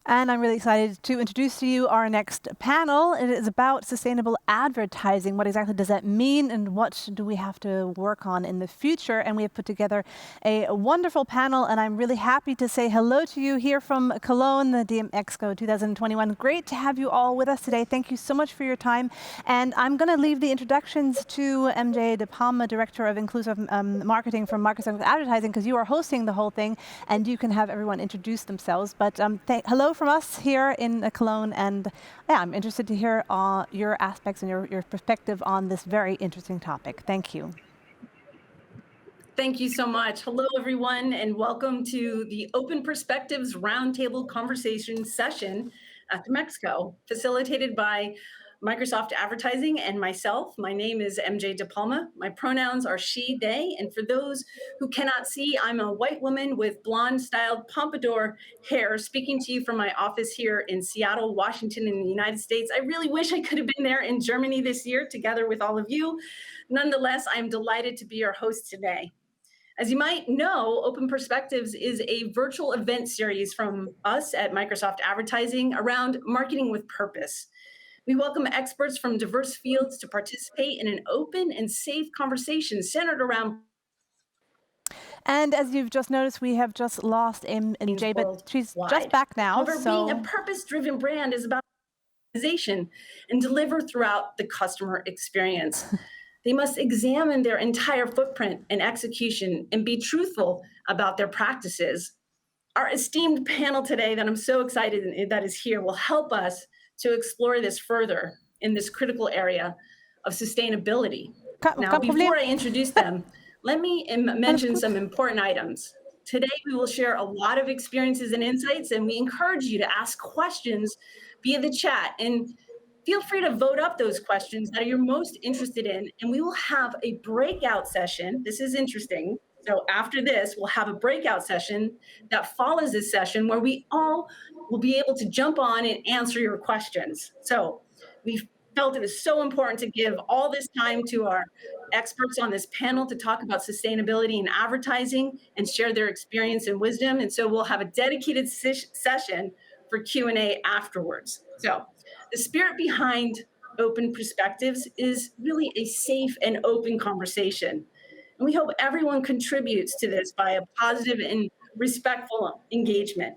And I'm really excited to introduce to you our next panel. It is about sustainable advertising. What exactly does that mean, and what do we have to work on in the future? And we have put together a wonderful panel, and I'm really happy to say hello to you here from Cologne, the DMEXCO 2021. Great to have you all with us today. Thank you so much for your time. And I'm going to leave the introductions to MJ De Palma, Director of Inclusive Marketing from Microsoft Advertising, because you are hosting the whole thing, and you can have everyone introduce themselves. But hello from us here in Cologne, and yeah, I'm interested to hear your aspects and your perspective on this very interesting topic. Thank you. Thank you so much. Hello, everyone, and welcome to the Open Perspectives Roundtable Conversation session at DMEXCO, facilitated by Microsoft Advertising and myself. My name is MJ De Palma. My pronouns are she, they, and for those who cannot see, I'm a white woman with blonde-styled pompadour hair speaking to you from my office here in Seattle, Washington, in the United States. I really wish I could have been there in Germany this year together with all of you. Nonetheless, I'm delighted to be your host today. As you might know, Open Perspectives is a virtual event series from us at Microsoft Advertising around marketing with purpose. We welcome experts from diverse fields to participate in an open and safe conversation centered around. And as you've just noticed, we have just lost MJ, but she's just back now. However, being a purpose-driven brand is about organization and deliver throughout the customer experience. They must examine their entire footprint and execution and be truthful about their practices. Our esteemed panel today that I'm so excited that is here will help us to explore this further in this critical area of sustainability. Now, before I introduce them, let me mention some important items. Today, we will share a lot of experiences and insights, and we encourage you to ask questions via the chat. And feel free to vote up those questions that you're most interested in, and we will have a breakout session. This is interesting. So after this, we'll have a breakout session that follows this session where we all will be able to jump on and answer your questions. So we felt it was so important to give all this time to our experts on this panel to talk about sustainability in advertising and share their experience and wisdom. And so we'll have a dedicated session for Q&A afterwards. So the spirit behind Open Perspectives is really a safe and open conversation. And we hope everyone contributes to this by a positive and respectful engagement.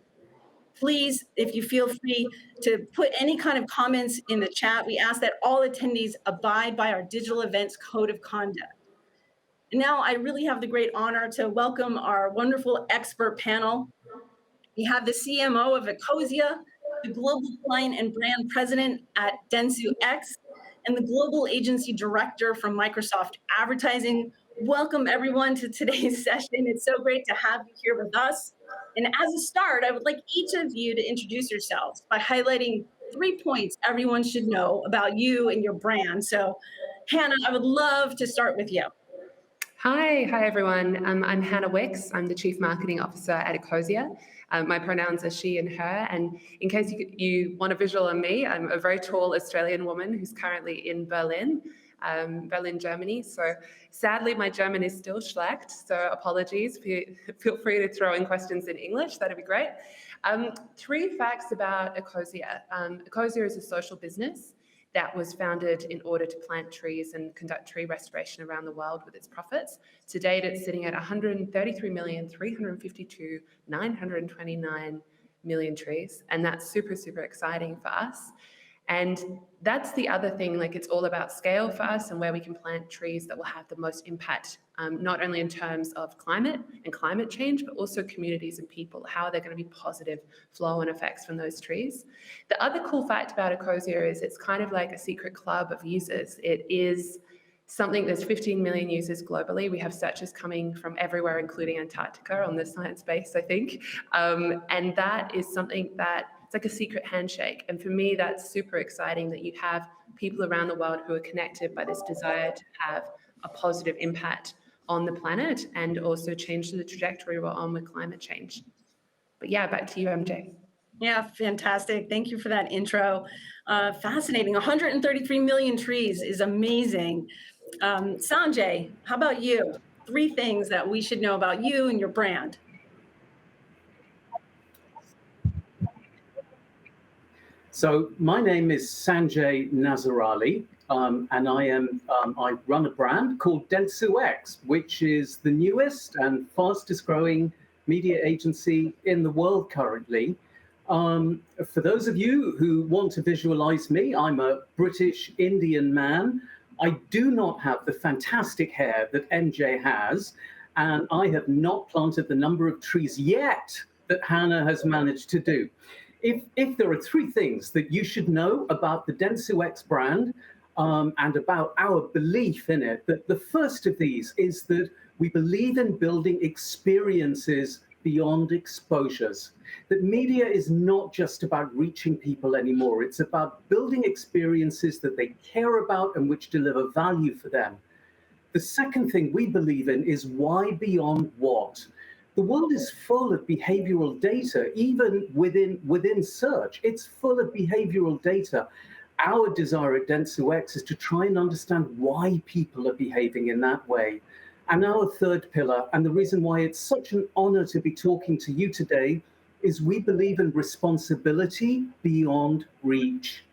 Please, if you feel free to put any kind of comments in the chat, we ask that all attendees abide by our digital events code of conduct. And now I really have the great honor to welcome our wonderful expert panel. We have the CMO of Ecosia, the Global Client and Brand President at Dentsu X, and the Global Agency Director from Microsoft Advertising. Welcome, everyone, to today's session. It's so great to have you here with us. And as a start, I would like each of you to introduce yourselves by highlighting 3 points everyone should know about you and your brand. So, Hannah, I would love to start with you. Hi everyone. I'm Hannah Wickes. I'm the Chief Marketing Officer at Ecosia. My pronouns are she and her, and in case you want a visual on me, I'm a very tall Australian woman who's currently in Berlin, Germany. So sadly, my German is still schlecht, so apologies. Feel free to throw in questions in English, that'd be great. 3 facts about Ecosia. Ecosia is a social business that was founded in order to plant trees and conduct tree restoration around the world with its profits. To date, it's sitting at 133,352,929 million trees, and that's super, super exciting for us. And that's the other thing, like it's all about scale for us and where we can plant trees that will have the most impact, not only in terms of climate and climate change, but also communities and people, how they're going to be positive flow-on effects from those trees. The other cool fact about Ecosia is it's kind of like a secret club of users. It is something, there's 15 million users globally. We have searches coming from everywhere, including Antarctica on the science base, I think. And that is something that it's like a secret handshake. And for me, that's super exciting that you have people around the world who are connected by this desire to have a positive impact on the planet and also change the trajectory we're on with climate change. But yeah, back to you, MJ. Yeah, fantastic. Thank you for that intro. Fascinating. 133 million trees is amazing. Sanjay, how about you? 3 things that we should know about you and your brand. So my name is Sanjay Nazerali, and I run a brand called Dentsu X, which is the newest and fastest growing media agency in the world currently. For those of you who want to visualize me, I'm a British Indian man. I do not have the fantastic hair that MJ has, and I have not planted the number of trees yet that Hannah has managed to do. If there are three things that you should know about the Dentsu X brand and about our belief in it, that the first of these is that we believe in building experiences beyond exposures. That media is not just about reaching people anymore. It's about building experiences that they care about and which deliver value for them. The second thing we believe in is why beyond what. The world is full of behavioral data, even within search. It's full of behavioral data. Our desire at Dentsu X is to try and understand why people are behaving in that way. And our third pillar, and the reason why it's such an honor to be talking to you today, is we believe in responsibility beyond reach.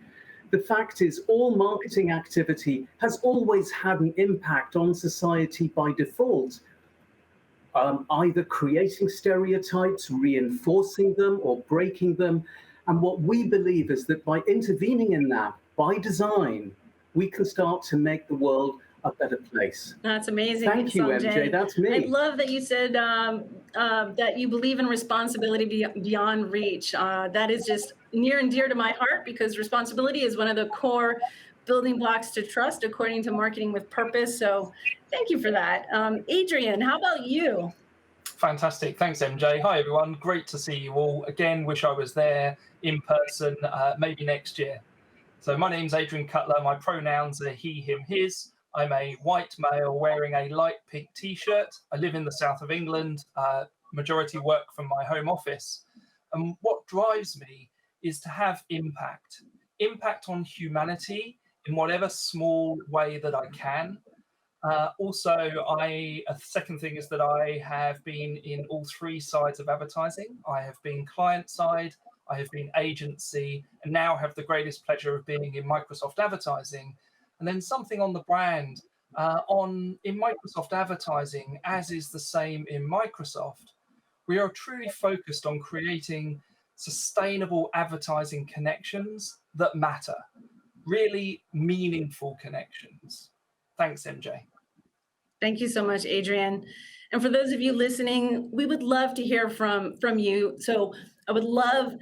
The fact is, all marketing activity has always had an impact on society by default. Either creating stereotypes, reinforcing them, or breaking them. And what we believe is that by intervening in that, by design, we can start to make the world a better place. That's amazing. Thank you, Sanjay. MJ. That's me. I love that you said that you believe in responsibility beyond reach. That is just near and dear to my heart, because responsibility is one of the core building blocks to trust, according to Marketing with Purpose. So thank you for that. Adrian, how about you? Fantastic. Thanks, MJ. Hi, everyone. Great to see you all. Again, wish I was there in person, maybe next year. So my name's Adrian Cutler. My pronouns are he, him, his. I'm a white male wearing a light pink T-shirt. I live in the south of England, majority work from my home office. And what drives me is to have impact on humanity in whatever small way that I can. Also, a second thing is that I have been in all three sides of advertising. I have been client side, I have been agency, and now have the greatest pleasure of being in Microsoft advertising. And then something on the brand. In Microsoft advertising, as is the same in Microsoft, we are truly focused on creating sustainable advertising connections that matter, really meaningful connections. Thanks, MJ. Thank you so much, Adrian. And for those of you listening, we would love to hear from you. So I would love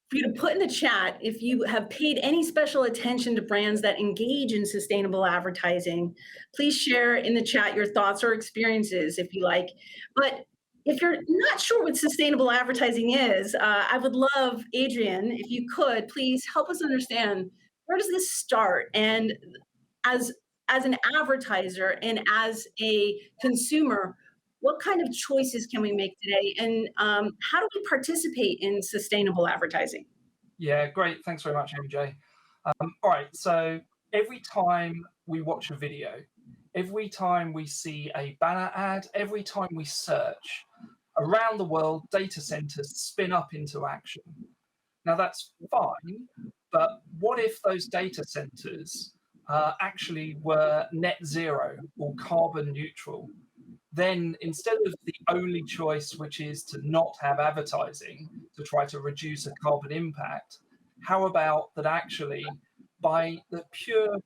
for you to put in the chat if you have paid any special attention to brands that engage in sustainable advertising. Please share in the chat your thoughts or experiences if you like. But if you're not sure what sustainable advertising is, I would love, Adrian, if you could, please help us understand, where does this start? And as an advertiser and as a consumer, what kind of choices can we make today? And how do we participate in sustainable advertising? Yeah, great. Thanks very much, MJ. All right, so every time we watch a video, every time we see a banner ad, every time we search, around the world, data centers spin up into action. Now that's fine, but what if those data centers actually were net zero or carbon neutral? Then instead of the only choice, which is to not have advertising to try to reduce a carbon impact, how about that actually by the pure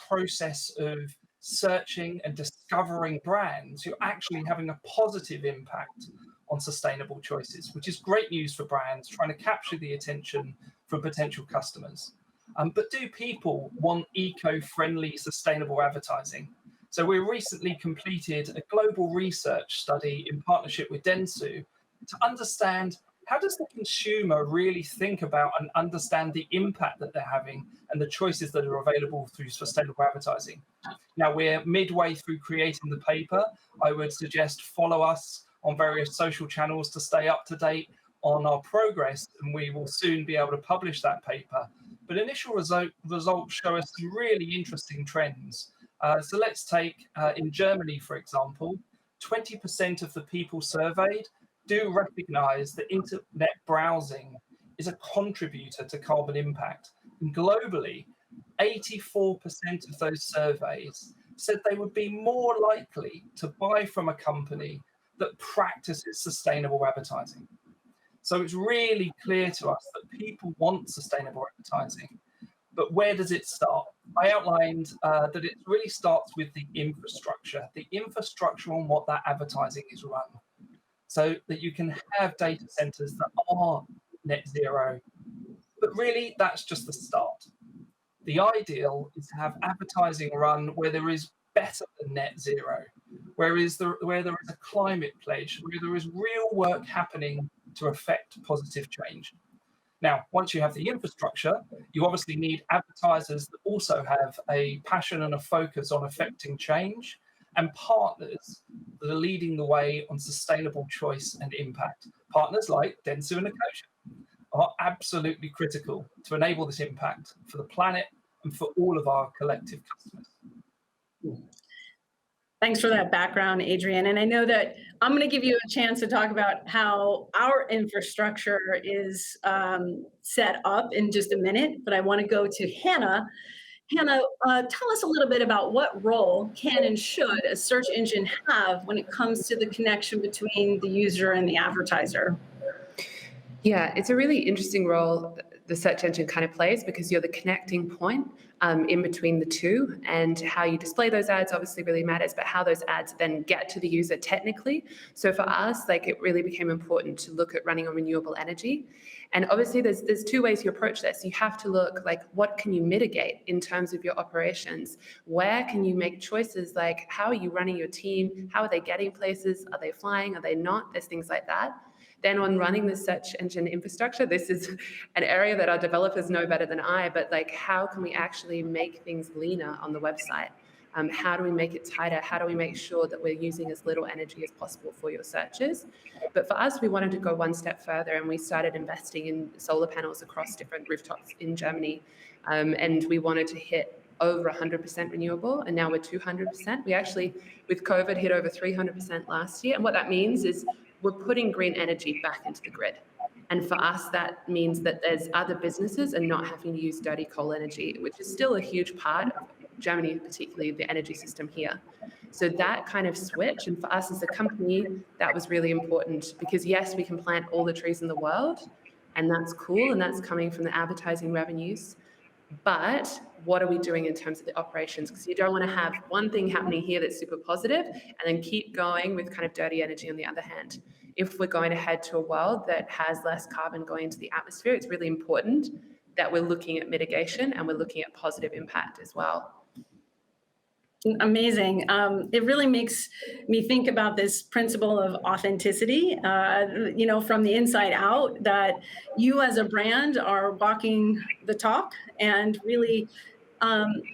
process of searching and discovering brands, you're actually having a positive impact on sustainable choices, which is great news for brands trying to capture the attention from potential customers. But do people want eco-friendly, sustainable advertising? So we recently completed a global research study in partnership with Dentsu to understand, how does the consumer really think about and understand the impact that they're having and the choices that are available through sustainable advertising? Now we're midway through creating the paper. I would suggest follow us on various social channels to stay up to date on our progress, and we will soon be able to publish that paper. But initial results show us some really interesting trends. So let's take in Germany, for example, 20% of the people surveyed do recognize that internet browsing is a contributor to carbon impact. And globally, 84% of those surveys said they would be more likely to buy from a company that practices sustainable advertising. So it's really clear to us that people want sustainable advertising. But where does it start? I outlined that it really starts with the infrastructure on what that advertising is run. So that you can have data centers that are net zero. But really, that's just the start. The ideal is to have advertising run where there is better than net zero, where there is a climate pledge, where there is real work happening to affect positive change. Now, once you have the infrastructure, you obviously need advertisers that also have a passion and a focus on affecting change, and partners that are leading the way on sustainable choice and impact. Partners like Dentsu and Ecosia are absolutely critical to enable this impact for the planet and for all of our collective customers. Thanks for that background, Adrian. And I know that I'm going to give you a chance to talk about how our infrastructure is set up in just a minute, but I want to go to Hannah. Hannah, tell us a little bit about what role can and should a search engine have when it comes to the connection between the user and the advertiser? Yeah, it's a really interesting role the search engine kind of plays, because you're the connecting point in between the two, and how you display those ads obviously really matters, but how those ads then get to the user technically. So for us, like, it really became important to look at running on renewable energy. And obviously there's two ways you approach this. You have to look like, what can you mitigate in terms of your operations? Where can you make choices like, how are you running your team? How are they getting places? Are they flying? Are they not? There's things like that. Then on running the search engine infrastructure, this is an area that our developers know better than I, but like, how can we actually make things leaner on the website? How do we make it tighter? How do we make sure that we're using as little energy as possible for your searches? But for us, we wanted to go one step further, and we started investing in solar panels across different rooftops in Germany. And we wanted to hit over 100% renewable, and now we're 200%. We actually, with COVID, hit over 300% last year. And what that means is we're putting green energy back into the grid. And for us, that means that there's other businesses and not having to use dirty coal energy, which is still a huge part of Germany, particularly the energy system here. So that kind of switch, and for us as a company, that was really important, because yes, we can plant all the trees in the world, and that's cool, and that's coming from the advertising revenues. But what are we doing in terms of the operations? Because you don't want to have one thing happening here that's super positive and then keep going with kind of dirty energy on the other hand. If we're going to head to a world that has less carbon going into the atmosphere, it's really important that we're looking at mitigation and we're looking at positive impact as well. Amazing. It really makes me think about this principle of authenticity, from the inside out, that you as a brand are walking the talk and really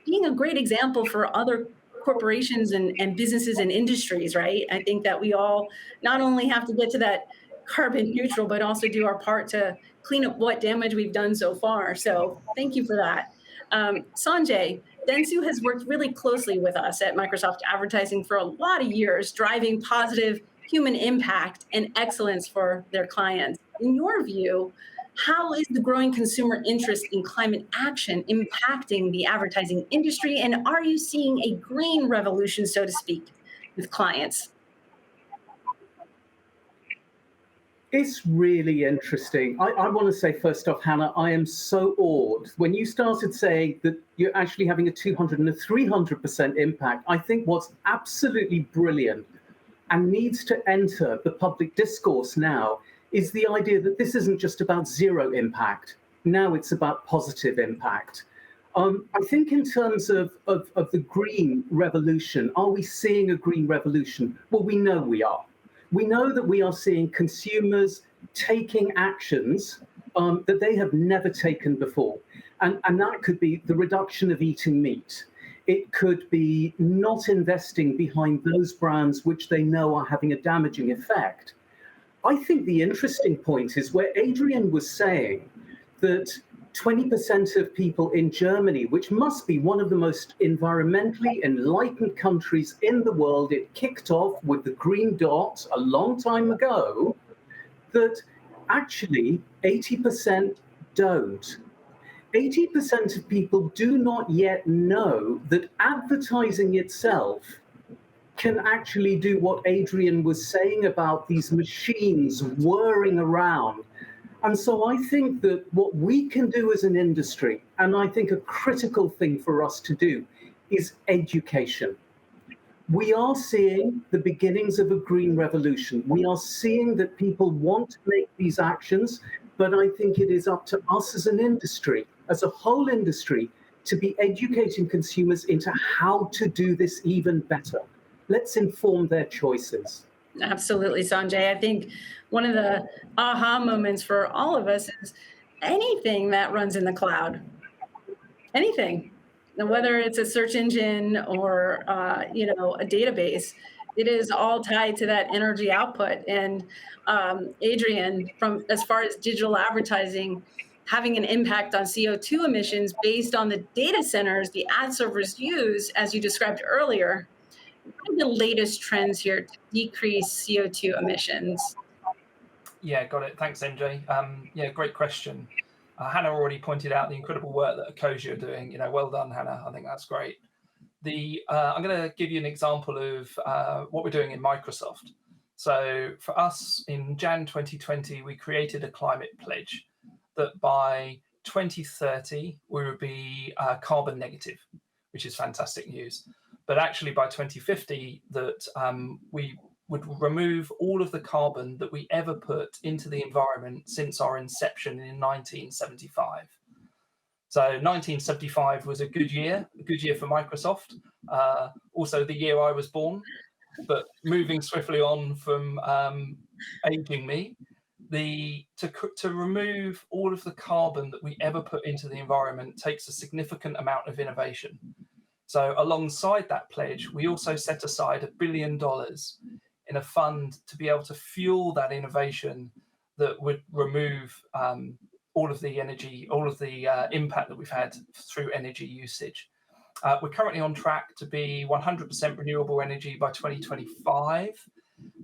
being a great example for other corporations and businesses and industries, right? I think that we all not only have to get to that carbon neutral, but also do our part to clean up what damage we've done so far. So thank you for that. Sanjay, Dentsu has worked really closely with us at Microsoft Advertising for a lot of years, driving positive human impact and excellence for their clients. In your view, how is the growing consumer interest in climate action impacting the advertising industry? And are you seeing a green revolution, so to speak, with clients? It's really interesting. I want to say first off, Hannah, I am so awed. When you started saying that you're actually having a 200 and a 300% impact, I think what's absolutely brilliant and needs to enter the public discourse now is the idea that this isn't just about zero impact. Now it's about positive impact. I think in terms of the green revolution, are we seeing a green revolution? Well, we know we are. We know that we are seeing consumers taking actions that they have never taken before. And that could be the reduction of eating meat. It could be not investing behind those brands which they know are having a damaging effect. I think the interesting point is where Adrian was saying that 20% of people in Germany, which must be one of the most environmentally enlightened countries in the world, it kicked off with the green dot a long time ago, that actually 80% don't. 80% of people do not yet know that advertising itself can actually do what Adrian was saying about these machines whirring around. And so I think that what we can do as an industry, and I think a critical thing for us to do, is education. We are seeing the beginnings of a green revolution. We are seeing that people want to make these actions, but I think it is up to us as an industry, as a whole industry, to be educating consumers into how to do this even better. Let's inform their choices. Absolutely, Sanjay. I think one of the aha moments for all of us is anything that runs in the cloud, anything, whether it's a search engine or a database, it is all tied to that energy output. And Adrian, from as far as digital advertising having an impact on CO2 emissions based on the data centers the ad servers use, as you described earlier, what are the latest trends here to decrease CO2 emissions? Yeah, got it. Thanks, MJ. Yeah, great question. Hannah already pointed out the incredible work that Ecosia are doing. Well done, Hannah. I think that's great. I'm going to give you an example of what we're doing in Microsoft. So for us, in Jan 2020, we created a climate pledge that by 2030, we would be carbon negative, which is fantastic news. But actually by 2050, that we would remove all of the carbon that we ever put into the environment since our inception in 1975. So 1975 was a good year for Microsoft. Also the year I was born, but moving swiftly on from aging me, to remove all of the carbon that we ever put into the environment takes a significant amount of innovation. So alongside that pledge, we also set aside $1 billion in a fund to be able to fuel that innovation that would remove all of the energy, all of the impact that we've had through energy usage. We're currently on track to be 100% renewable energy by 2025.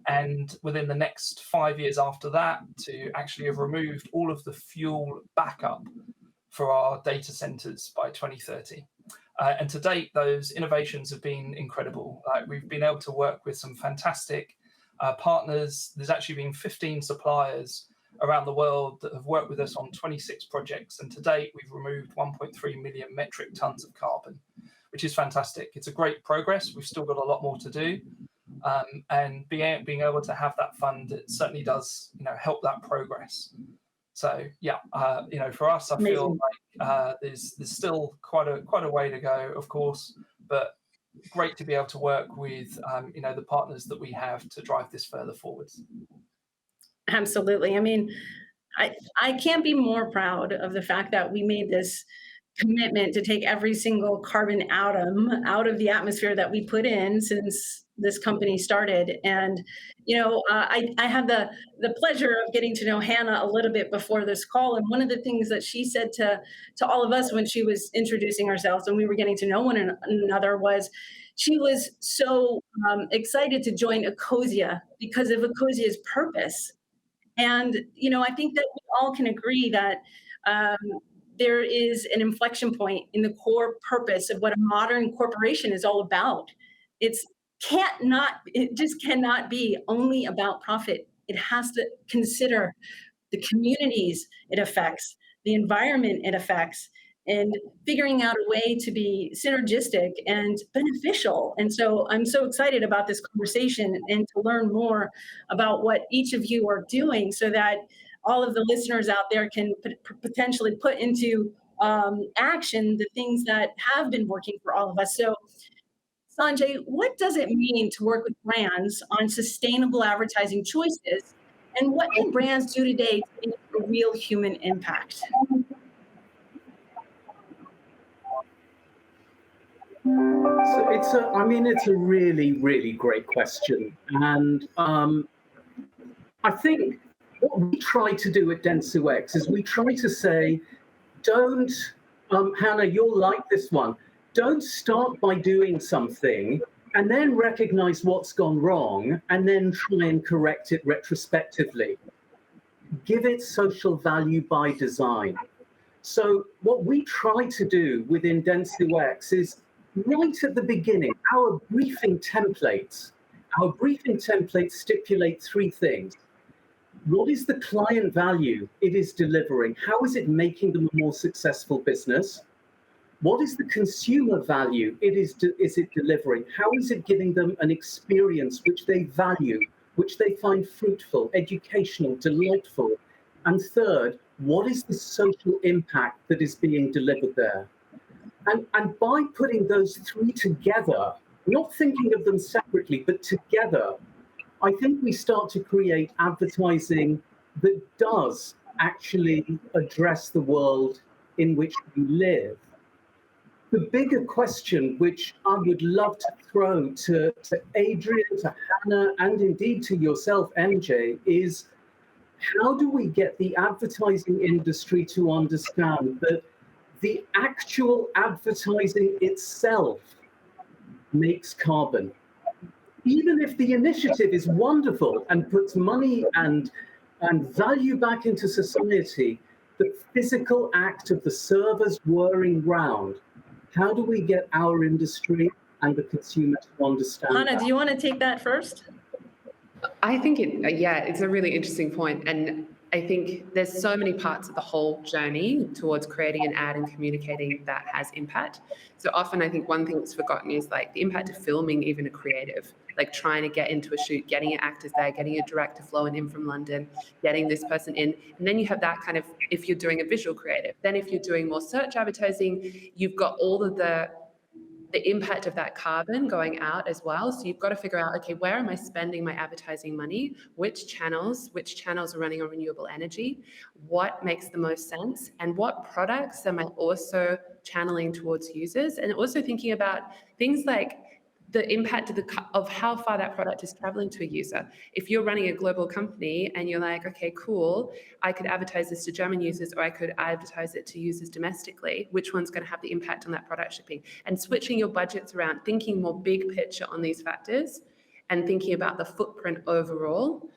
And within the next 5 years after that, to actually have removed all of the fuel backup for our data centers by 2030. And to date, those innovations have been incredible. We've been able to work with some fantastic partners. There's actually been 15 suppliers around the world that have worked with us on 26 projects. And to date, we've removed 1.3 million metric tons of carbon, which is fantastic. It's a great progress. We've still got a lot more to do. And being able to have that fund, it certainly does, help that progress. So yeah, for us, I feel like there's still quite a way to go, of course, but great to be able to work with the partners that we have to drive this further forwards. Absolutely. I mean, I can't be more proud of the fact that we made this commitment to take every single carbon atom out of the atmosphere that we put in since this company started. And, I have the pleasure of getting to know Hannah a little bit before this call. And one of the things that she said to all of us when she was introducing herself and we were getting to know one another was she was so excited to join Ecosia because of Ecosia's purpose. And, I think that we all can agree that there is an inflection point in the core purpose of what a modern corporation is all about. It just cannot be only about profit. It has to consider the communities it affects, the environment it affects, and figuring out a way to be synergistic and beneficial. And so I'm so excited about this conversation and to learn more about what each of you are doing so that all of the listeners out there can potentially put into action the things that have been working for all of us. So Sanjay, what does it mean to work with brands on sustainable advertising choices? And what can brands do today to make a real human impact? So it's a really, really great question. And I think what we try to do at Dentsu X is we try to say, don't, Hannah, you'll like this one. Don't start by doing something and then recognize what's gone wrong and then try and correct it retrospectively. give it social value by design. So what we try to do within Dentsu X is right at the beginning, our briefing templates stipulate three things. What is the client value it is delivering? How is it making them a more successful business? What is the consumer value is it delivering? How is it giving them an experience which they value, which they find fruitful, educational, delightful? And third, what is the social impact that is being delivered there? And by putting those three together, not thinking of them separately, but together, I think we start to create advertising that does actually address the world in which we live. The bigger question, which I would love to throw to Adrian, to Hannah, and indeed to yourself, MJ, is how do we get the advertising industry to understand that the actual advertising itself makes carbon? Even if the initiative is wonderful and puts money and value back into society, the physical act of the servers whirring round, how do we get our industry and the consumer to understand Hannah, that? do you want to take that first? I think it's a really interesting point. And I think there's so many parts of the whole journey towards creating an ad and communicating that has impact. So often I think one thing that's forgotten is like the impact of filming even a creative, like trying to get into a shoot, getting your actors there, getting a director flowing in from London, getting this person in. And then you have that kind of, if you're doing a visual creative, then if you're doing more search advertising, you've got all of the impact of that carbon going out as well. So you've got to figure out, okay, where am I spending my advertising money? Which channels are running on renewable energy? What makes the most sense? And what products am I also channeling towards users? And also thinking about things like the impact of how far that product is traveling to a user. If you're running a global company and you're like, okay, cool, I could advertise this to German users or I could advertise it to users domestically, which one's going to have the impact on that product shipping? And switching your budgets around, thinking more big picture on these factors and thinking about the footprint overall.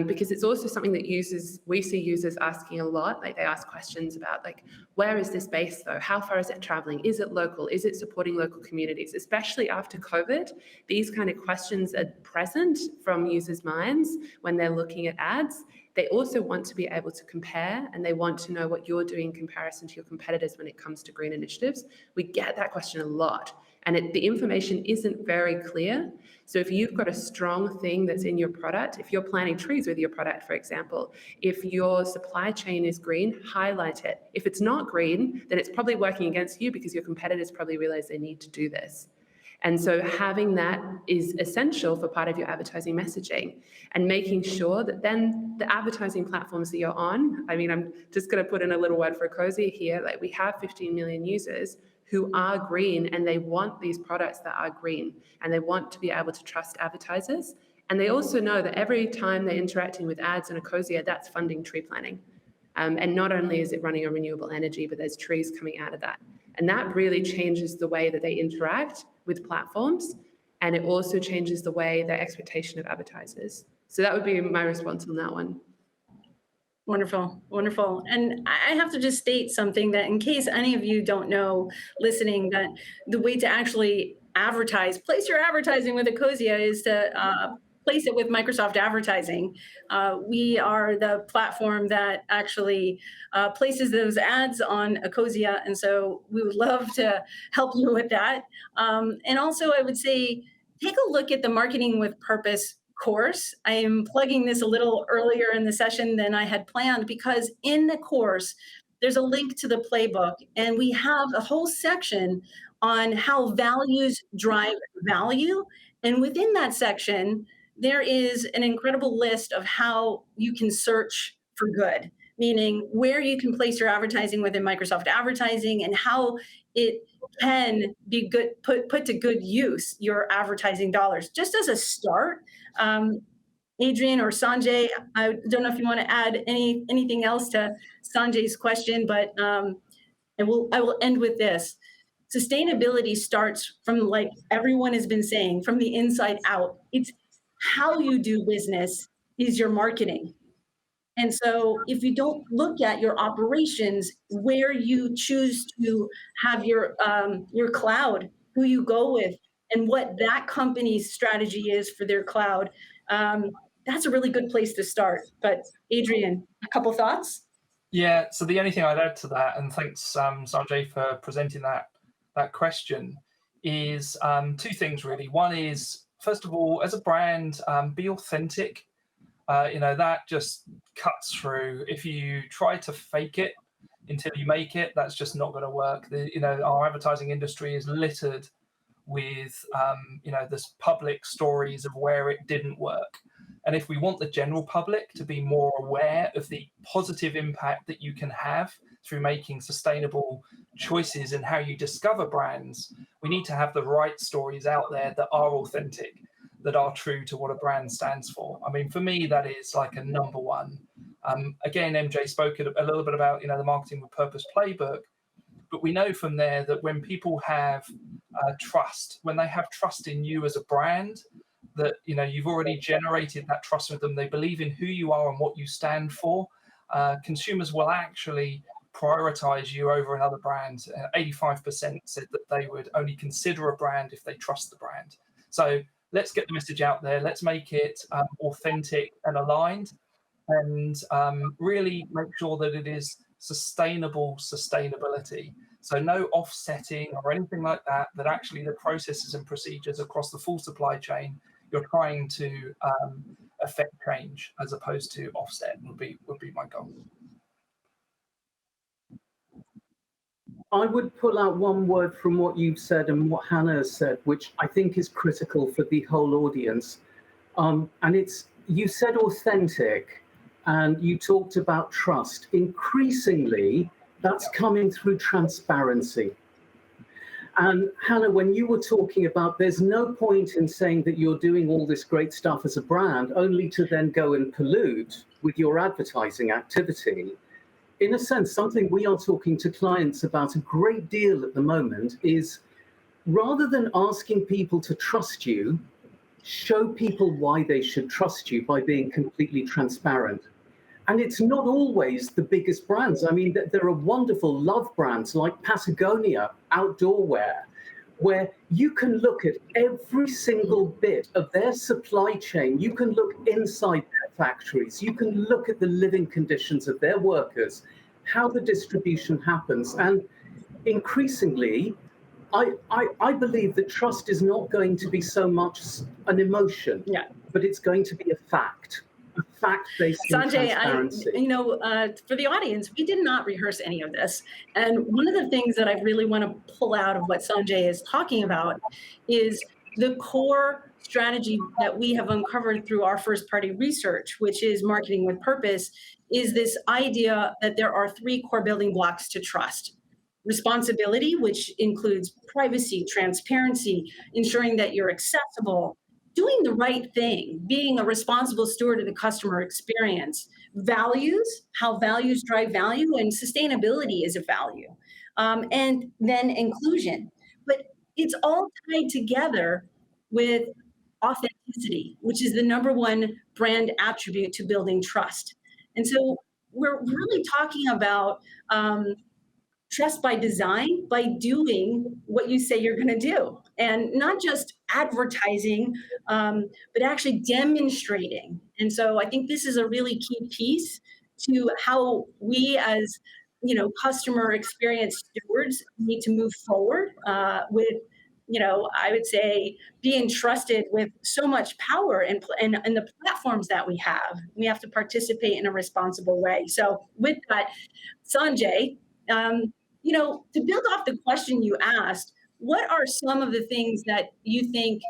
Because it's also something that we see users asking a lot. Like they ask questions about like, where is this based though? How far is it traveling? Is it local? Is it supporting local communities? Especially after COVID, these kind of questions are present from users' minds when they're looking at ads. They also want to be able to compare and they want to know what you're doing in comparison to your competitors when it comes to green initiatives. We get that question a lot. And the information isn't very clear. So if you've got a strong thing that's in your product, if you're planting trees with your product, for example, if your supply chain is green, highlight it. If it's not green, then it's probably working against you because your competitors probably realize they need to do this. And so having that is essential for part of your advertising messaging and making sure that then the advertising platforms that you're on, I mean, I'm just going to put in a little word for Ecosia here, like we have 15 million users who are green and they want these products that are green and they want to be able to trust advertisers. And they also know that every time they're interacting with ads on Ecosia, that's funding tree planting. And not only is it running on renewable energy, but there's trees coming out of that. And that really changes the way that they interact with platforms. And it also changes the way their expectation of advertisers. So that would be my response on that one. Wonderful, wonderful. And I have to just state something that in case any of you don't know, listening, that the way to actually advertise, place your advertising with Ecosia is to place it with Microsoft Advertising. We are the platform that actually places those ads on Ecosia. And so we would love to help you with that. And also I would say, take a look at the Marketing with Purpose course. I am plugging this a little earlier in the session than I had planned because in the course, there's a link to the playbook and we have a whole section on how values drive value. And within that section, there is an incredible list of how you can search for good, meaning where you can place your advertising within Microsoft Advertising and how it can be good, put to good use, your advertising dollars. Just as a start, Adrian or Sanjay, I don't know if you want to add anything else to Sanjay's question, but I will end with this. Sustainability starts from, like everyone has been saying, from the inside out. It's how you do business is your marketing. And so if you don't look at your operations, where you choose to have your cloud, who you go with, and what that company's strategy is for their cloud, that's a really good place to start. But Adrian, a couple thoughts? Yeah, so the only thing I'd add to that, and thanks Sanjay for presenting that question, is two things really. One is, first of all, as a brand, be authentic. That just cuts through. If you try to fake it until you make it, that's just not going to work. Our advertising industry is littered with this public stories of where it didn't work. And if we want the general public to be more aware of the positive impact that you can have through making sustainable choices in how you discover brands, we need to have the right stories out there that are authentic, that are true to what a brand stands for. I mean, for me, that is like a number one. Again, MJ spoke a little bit about the marketing with purpose playbook, but we know from there that when people have trust, when they have trust in you as a brand, that you've already generated that trust with them, they believe in who you are and what you stand for, consumers will actually prioritize you over another brand. 85% said that they would only consider a brand if they trust the brand. So let's get the message out there. Let's make it authentic and aligned, and really make sure that it is sustainability. So no offsetting or anything like that, that actually the processes and procedures across the full supply chain, you're trying to affect change as opposed to offset would be my goal. I would pull out one word from what you've said and what Hannah has said, which I think is critical for the whole audience. And it's, you said authentic, and you talked about trust. Increasingly, that's coming through transparency. And Hannah, when you were talking about there's no point in saying that you're doing all this great stuff as a brand, only to then go and pollute with your advertising activity. In a sense, something we are talking to clients about a great deal at the moment is, rather than asking people to trust you, show people why they should trust you by being completely transparent. And it's not always the biggest brands. I mean, there are wonderful love brands like Patagonia, outdoor wear, where you can look at every single bit of their supply chain. You can look inside their factories. You can look at the living conditions of their workers, how the distribution happens. And increasingly, I believe that trust is not going to be so much an emotion, but it's going to be a fact. A fact-based transparency. Sanjay, for the audience, we did not rehearse any of this. And one of the things that I really want to pull out of what Sanjay is talking about is the core strategy that we have uncovered through our first-party research, which is marketing with purpose, is this idea that there are three core building blocks to trust. Responsibility, which includes privacy, transparency, ensuring that you're accessible, doing the right thing, being a responsible steward of the customer experience. Values, how values drive value, and sustainability is a value. And then inclusion. But it's all tied together with authenticity, which is the number one brand attribute to building trust. And so we're really talking about trust by design, by doing what you say you're going to do, and not just advertising, but actually demonstrating. And so I think this is a really key piece to how we as customer experience stewards need to move forward with, I would say, being trusted with so much power and the platforms that we have. We have to participate in a responsible way. So with that, Sanjay, to build off the question you asked, what are some of the things that you think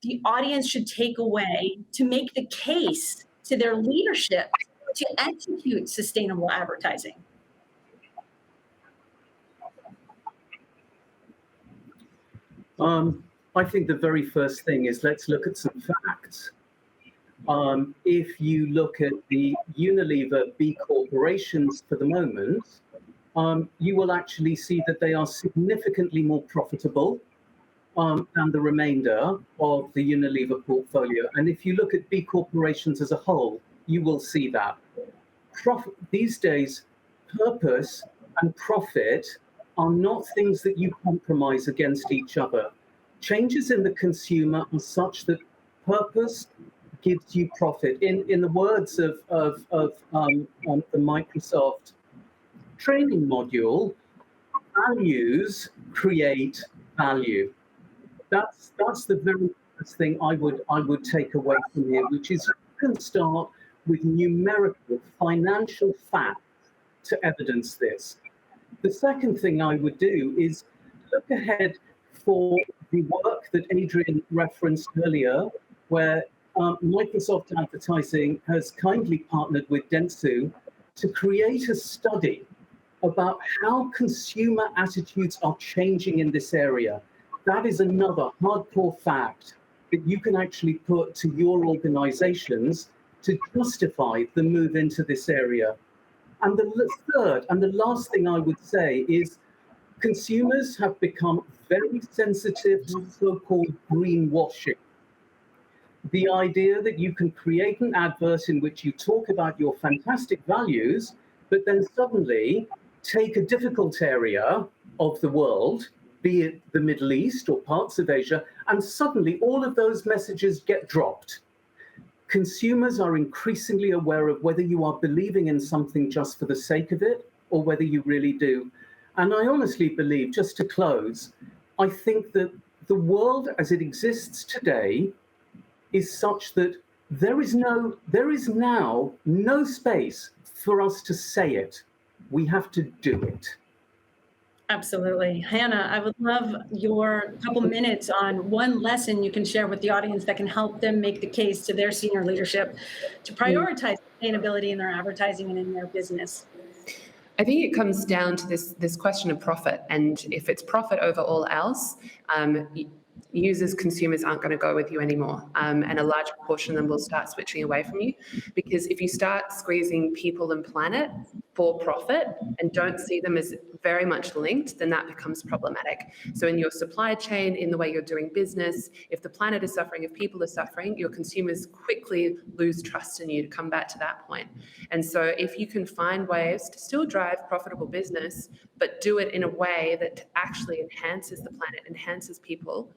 the audience should take away to make the case to their leadership to execute sustainable advertising? I think the very first thing is, let's look at some facts. If you look at the Unilever B corporations for the moment, you will actually see that they are significantly more profitable than the remainder of the Unilever portfolio. And if you look at B corporations as a whole, you will see that. these days, purpose and profit are not things that you compromise against each other. Changes in the consumer are such that purpose gives you profit. In the words of the Microsoft training module, values create value. That's the very first thing I would take away from here, which is you can start with numerical financial facts to evidence this. The second thing I would do is look ahead for the work that Adrian referenced earlier, where Microsoft Advertising has kindly partnered with Dentsu to create a study about how consumer attitudes are changing in this area. That is another hardcore fact that you can actually put to your organizations to justify the move into this area. And the third and the last thing I would say is consumers have become very sensitive to so-called greenwashing. The idea that you can create an advert in which you talk about your fantastic values, but then suddenly take a difficult area of the world, be it the Middle East or parts of Asia, and suddenly all of those messages get dropped. Consumers are increasingly aware of whether you are believing in something just for the sake of it or whether you really do. And I honestly believe, just to close, I think that the world as it exists today is such that there is now no space for us to say it. We have to do it. Absolutely. Hannah, I would love your couple minutes on one lesson you can share with the audience that can help them make the case to their senior leadership to prioritize sustainability in their advertising and in their business. I think it comes down to this question of profit. And if it's profit over all else, users, consumers aren't going to go with you anymore. And a large proportion of them will start switching away from you. Because if you start squeezing people and planet for profit and don't see them as very much linked, then that becomes problematic. So in your supply chain, in the way you're doing business, if the planet is suffering, if people are suffering, your consumers quickly lose trust in you to come back to that point. And so if you can find ways to still drive profitable business, but do it in a way that actually enhances the planet, enhances people,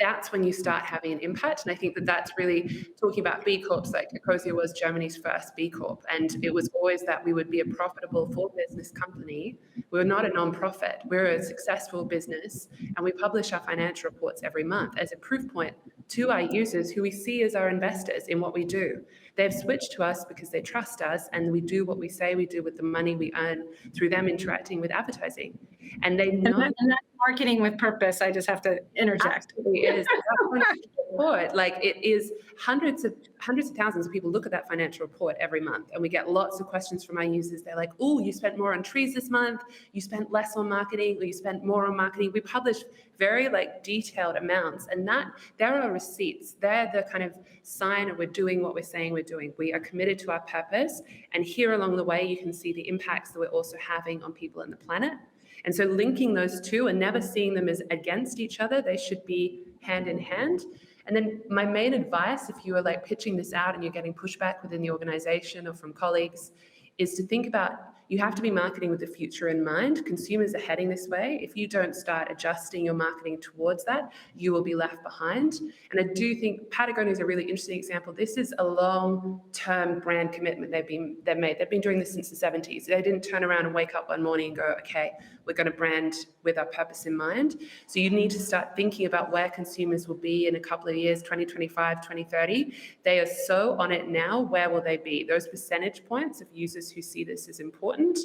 that's when you start having an impact. And I think that that's really talking about B Corps, like Ecosia was Germany's first B Corp. And it was always that we would be a profitable for business company. We're not a non-profit. We're a successful business. And we publish our financial reports every month as a proof point to our users who we see as our investors in what we do. They've switched to us because they trust us and we do what we say we do with the money we earn through them interacting with advertising. And they know. And that's marketing with purpose. I just have to interject. Absolutely is. Like it is hundreds of thousands of people look at that financial report every month, and we get lots of questions from our users. They're like, "Oh, you spent more on trees this month. You spent less on marketing, or you spent more on marketing." We publish very detailed amounts, and that there are receipts. They're the kind of sign that we're doing what we're saying we're doing. We are committed to our purpose, and here along the way, you can see the impacts that we're also having on people and the planet. And so linking those two and never seeing them as against each other, they should be hand in hand. And then my main advice, if you are pitching this out and you're getting pushback within the organization or from colleagues, is to think about, you have to be marketing with the future in mind. Consumers are heading this way. If you don't start adjusting your marketing towards that, you will be left behind. And I do think Patagonia is a really interesting example. This is a long-term brand commitment they've made. They've been doing this since the 70s. They didn't turn around and wake up one morning and go, okay, we're going to brand with our purpose in mind. So you need to start thinking about where consumers will be in a couple of years, 2025, 2030. They are so on it now. Where will they be? Those percentage points of users who see this as important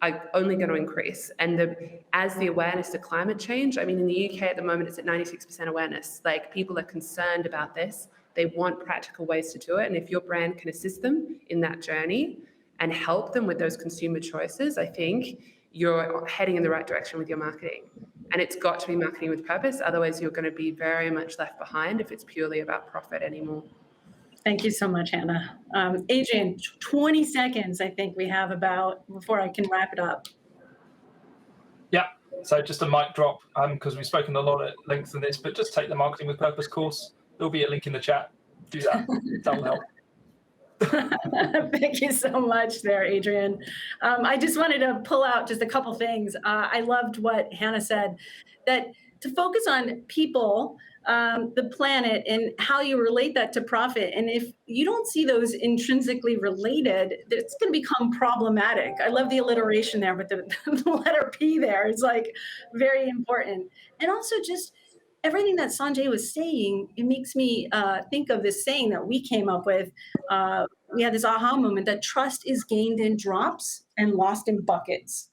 are only going to increase. And as the awareness of climate change, I mean, in the UK at the moment, it's at 96% awareness. People are concerned about this. They want practical ways to do it. And if your brand can assist them in that journey and help them with those consumer choices, I think you're heading in the right direction with your marketing. And it's got to be marketing with purpose. Otherwise, you're going to be very much left behind if it's purely about profit anymore. Thank you so much, Hannah. Adrian, 20 seconds, I think we have before I can wrap it up. Yeah, so just a mic drop, because we've spoken a lot at length on this, but just take the Marketing with Purpose course. There'll be a link in the chat. Do that. That will help. Thank you so much there, Adrian. I just wanted to pull out just a couple things. I loved what Hannah said, that to focus on people, the planet, and how you relate that to profit. And if you don't see those intrinsically related, it's going to become problematic. I love the alliteration there, but the letter P there is like very important. And also just everything that Sanjay was saying, it makes me think of this saying that we came up with. We had this aha moment that trust is gained in drops and lost in buckets.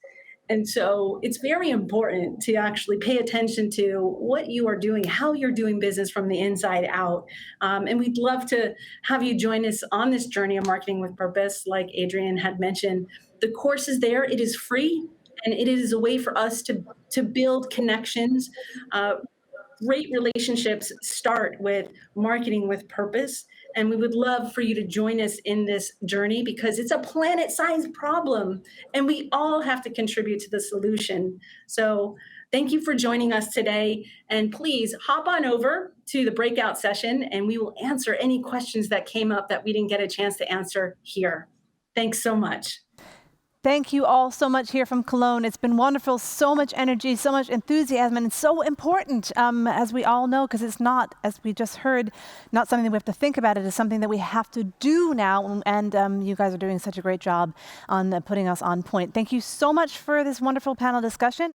And so it's very important to actually pay attention to what you are doing, how you're doing business from the inside out. And we'd love to have you join us on this journey of marketing with purpose. Like Adrian had mentioned, the course is there, it is free, and it is a way for us to build connections. Great relationships start with marketing with purpose. And we would love for you to join us in this journey because it's a planet-sized problem and we all have to contribute to the solution. So thank you for joining us today. And please hop on over to the breakout session and we will answer any questions that came up that we didn't get a chance to answer here. Thanks so much. Thank you all so much here from Cologne. It's been wonderful, so much energy, so much enthusiasm, and it's so important, as we all know, because it's not, as we just heard, not something that we have to think about. It is something that we have to do now, and you guys are doing such a great job on putting us on point. Thank you so much for this wonderful panel discussion.